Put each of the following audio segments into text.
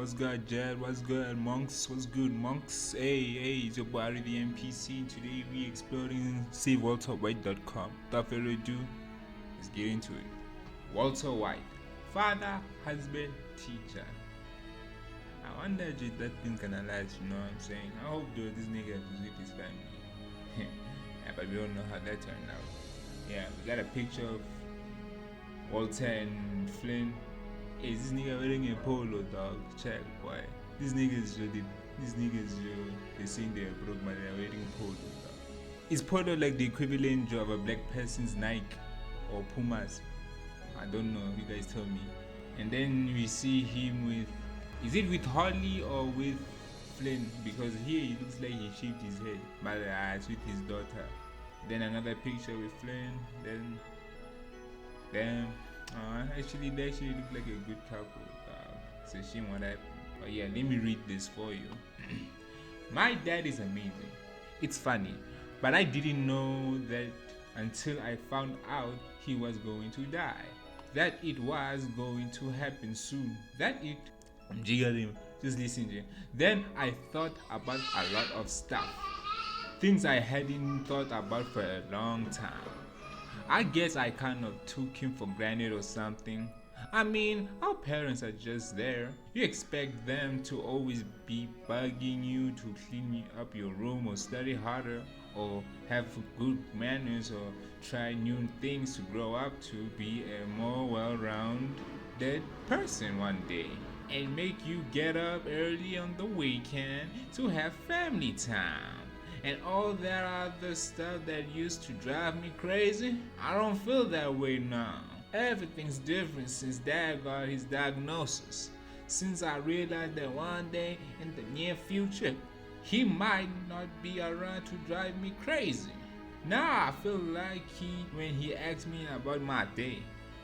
What's good, Jed? What's good, monks? What's good, monks? Hey, it's your boy ARItheNPC. Today we exploring savewalterwhite.com. Without further ado, let's get into it. Walter White, father, husband, teacher. I wonder if that thing can analyze, you know what I'm saying? I hope though this nigga is with his family. Yeah, but we don't know how that turned out. Yeah, we got a picture of Walter and Flynn. Hey, is this nigga wearing a polo, dog? Check, boy. These niggas, they're saying they're broke, but they're wearing polo, dog. Is polo like the equivalent of a black person's Nike or Pumas? I don't know, you guys tell me. And then we see him with, is it with Holly or with Flynn? Because here it looks like he shaved his head, but it's with his daughter. Then another picture with Flynn, then actually they actually look like a good couple. It's a shame what happened. But yeah, let me read this for you. My dad is amazing. It's funny, but I didn't know that until I found out he was going to die. That it was going to happen soon. I'm jiggling. Just listen to it. Then I thought about a lot of stuff. Things I hadn't thought about for a long time. I guess I kind of took him for granted or something. I mean, our parents are just there. You expect them to always be bugging you to clean up your room or study harder or have good manners or try new things to grow up to be a more well-rounded person one day and make you get up early on the weekend to have family time. And all that other stuff that used to drive me crazy, I don't feel that way now. Everything's different since Dad got his diagnosis. Since I realized that one day in the near future, he might not be around to drive me crazy. Now I feel like when he asks me about my day,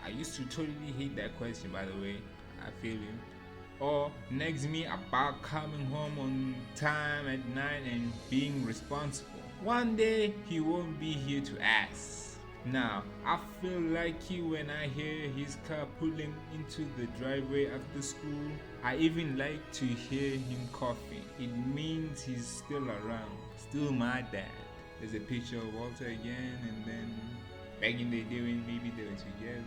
I used to totally hate that question, by the way. I feel you. Or next me about coming home on time at night and being responsible. One day he won't be here to ask. Now I feel lucky when I hear his car pulling into the driveway after school. I even like to hear him coughing. It means he's still around, still my dad. There's a picture of Walter again, and then back in the day when maybe they were together.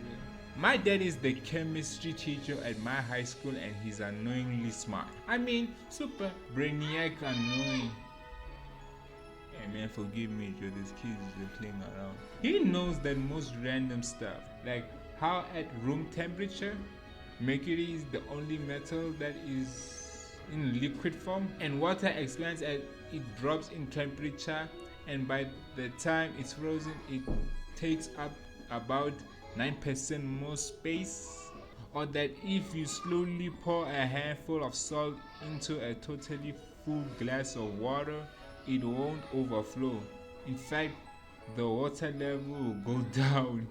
My dad is the chemistry teacher at my high school and he's annoyingly smart. I mean, super brainiac annoying. Hey man, forgive me, Joe, these kids are playing around. He knows that most random stuff, like how at room temperature, mercury is the only metal that is in liquid form, and water expands as it drops in temperature, and by the time it's frozen, it takes up about 9% more space, or that if you slowly pour a handful of salt into a totally full glass of water, it won't overflow. In fact, the water level will go down.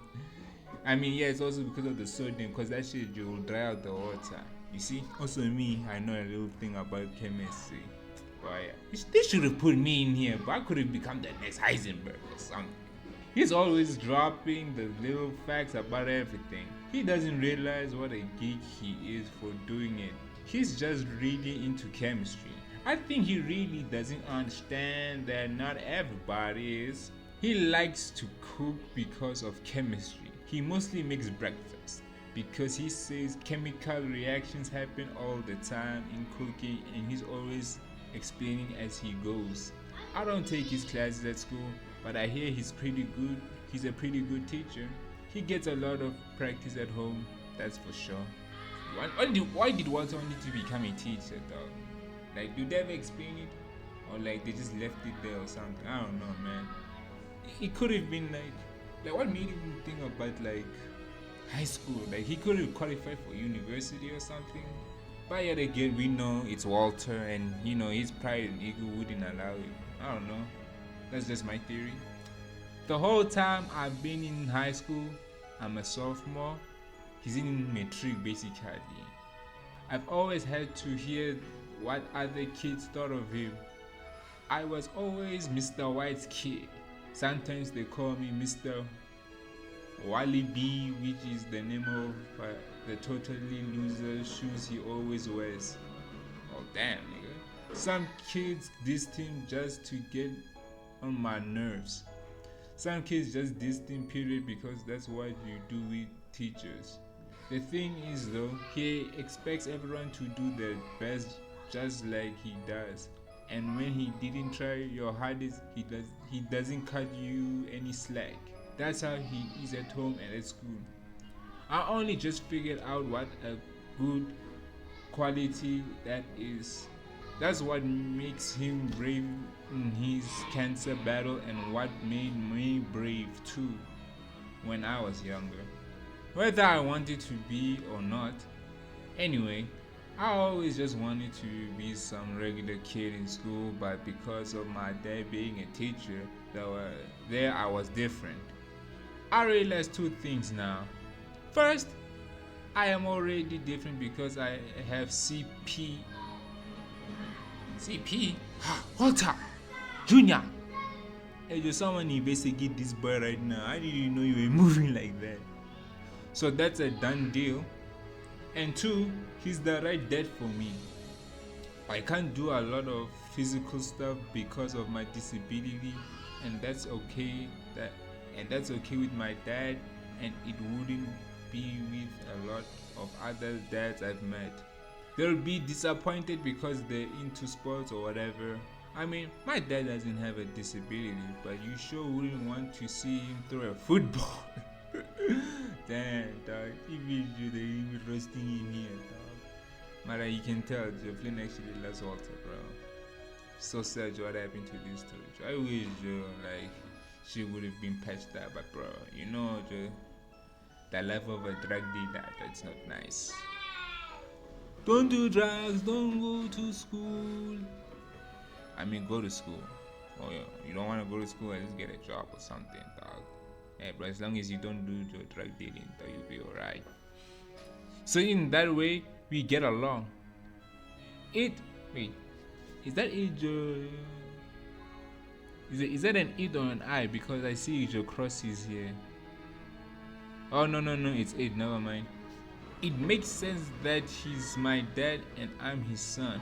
I mean, yeah, it's also because of the sodium, because that shit will dry out the water. You see? Also me, I know a little thing about chemistry. But yeah, they should have put me in here, but I could have become the next Heisenberg or something. He's always dropping the little facts about everything. He doesn't realize what a geek he is for doing it. He's just really into chemistry. I think he really doesn't understand that not everybody is. He likes to cook because of chemistry. He mostly makes breakfast because he says chemical reactions happen all the time in cooking, and he's always explaining as he goes. I don't take his classes at school, but I hear he's pretty good. He's a pretty good teacher. He gets a lot of practice at home, that's for sure. Why did Walter need to become a teacher, dog? Like, do they ever explain it? Or like they just left it there or something? I don't know, man. It could have been like what made him think about like high school? Like he could have qualified for university or something. But yet again, we know it's Walter, and you know his pride and ego wouldn't allow it. I don't know. That's just my theory. The whole time I've been in high school, I'm a sophomore. He's in matric basically. I've always had to hear what other kids thought of him. I was always Mr. White's kid. Sometimes they call me Mr. Wally B, which is the name of the totally loser shoes he always wears. Oh damn, nigga. Some kids diss him just to get on my nerves. Some kids just diss him period because that's what you do with teachers. The thing is though, he expects everyone to do their best just like he does. And when he didn't try your hardest, he doesn't cut you any slack. That's how he is at home and at school. I only just figured out what a good quality that is. That's what makes him brave in his cancer battle and what made me brave too when I was younger. Whether I wanted to be or not. Anyway, I always just wanted to be some regular kid in school, but because of my dad being a teacher, I was different. I realized two things now. First, I am already different because I have CP. CP? Walter! Junior! Hey, there's someone investigate this boy right now. I didn't know you were moving like that. So that's a done deal. And two, he's the right dad for me. I can't do a lot of physical stuff because of my disability, and that's okay. That's okay with my dad, and it wouldn't be with a lot of other dads I've met. They'll be disappointed because they're into sports or whatever. I mean, my dad doesn't have a disability, but you sure wouldn't want to see him throw a football. Damn, dog. Even you, they even roasting him here, dog. Mara, you can tell Jocelyn actually loves Walter, bro. So sad what happened to this story. I wish she would have been patched up, but bro, you know, the life of a drug dealer, that's not nice. Don't do drugs, don't go to school. I mean, go to school. Oh yeah, you don't want to go to school, just get a job or something, dog. Hey, but as long as you don't do your drug dealing, dog, you'll be alright. So in that way, we get along. Is that it? Is that an it or an I? Because I see your crosses here. Oh no, it's it. Never mind. It makes sense that he's my dad and I'm his son.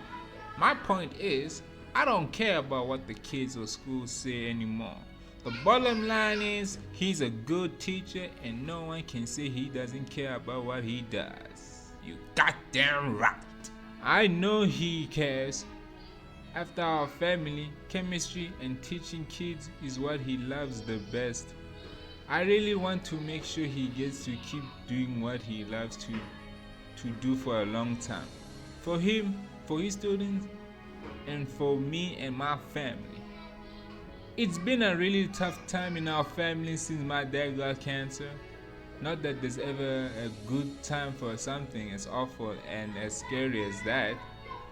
My point is, I don't care about what the kids or schools say anymore. The bottom line is, he's a good teacher and no one can say he doesn't care about what he does. You goddamn right. I know he cares. After our family, chemistry and teaching kids is what he loves the best. I really want to make sure he gets to keep doing what he loves to do for a long time. For him, for his students, and for me and my family. It's been a really tough time in our family since my dad got cancer. Not that there's ever a good time for something as awful and as scary as that,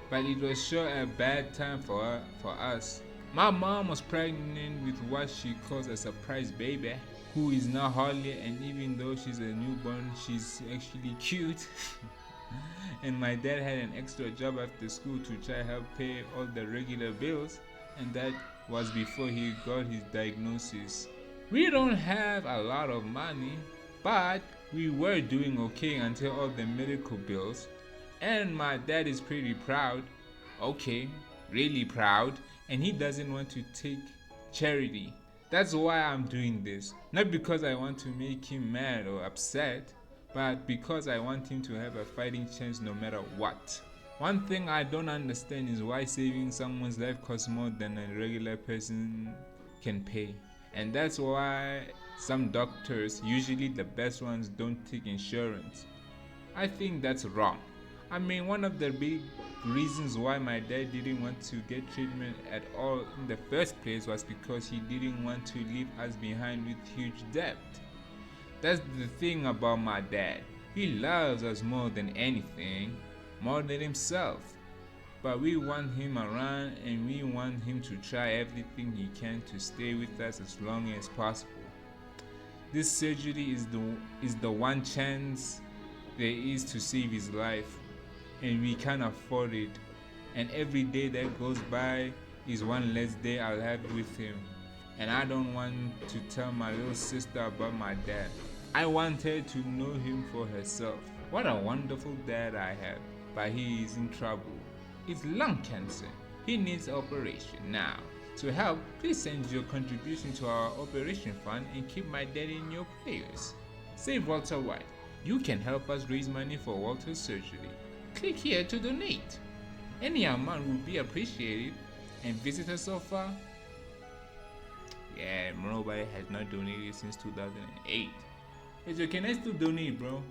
but it was sure a bad time for us. My mom was pregnant with what she calls a surprise baby, who is now Holly, and even though she's a newborn, she's actually cute. And my dad had an extra job after school to try help pay all the regular bills, and that was before he got his diagnosis. We don't have a lot of money, but we were doing okay until all the medical bills. And my dad is pretty proud, okay, really proud, and he doesn't want to take charity. That's why I'm doing this. Not because I want to make him mad or upset, but because I want him to have a fighting chance no matter what. One thing I don't understand is why saving someone's life costs more than a regular person can pay. And that's why some doctors, usually the best ones, don't take insurance. I think that's wrong. I mean, one of the big reasons why my dad didn't want to get treatment at all in the first place was because he didn't want to leave us behind with huge debt. That's the thing about my dad. He loves us more than anything, more than himself. But we want him around and we want him to try everything he can to stay with us as long as possible. This surgery is the one chance there is to save his life, and we can't afford it. And every day that goes by is one less day I'll have with him. And I don't want to tell my little sister about my dad. I want her to know him for herself. What a wonderful dad I have, but he is in trouble. It's lung cancer. He needs operation now. To help, please send your contribution to our operation fund and keep my dad in your prayers. Save Walter White. You can help us raise money for Walter's surgery. Click here to donate. Any amount would be appreciated. And visitors so far? Yeah, nobody has not donated since 2008. It's okay, can I still donate, bro?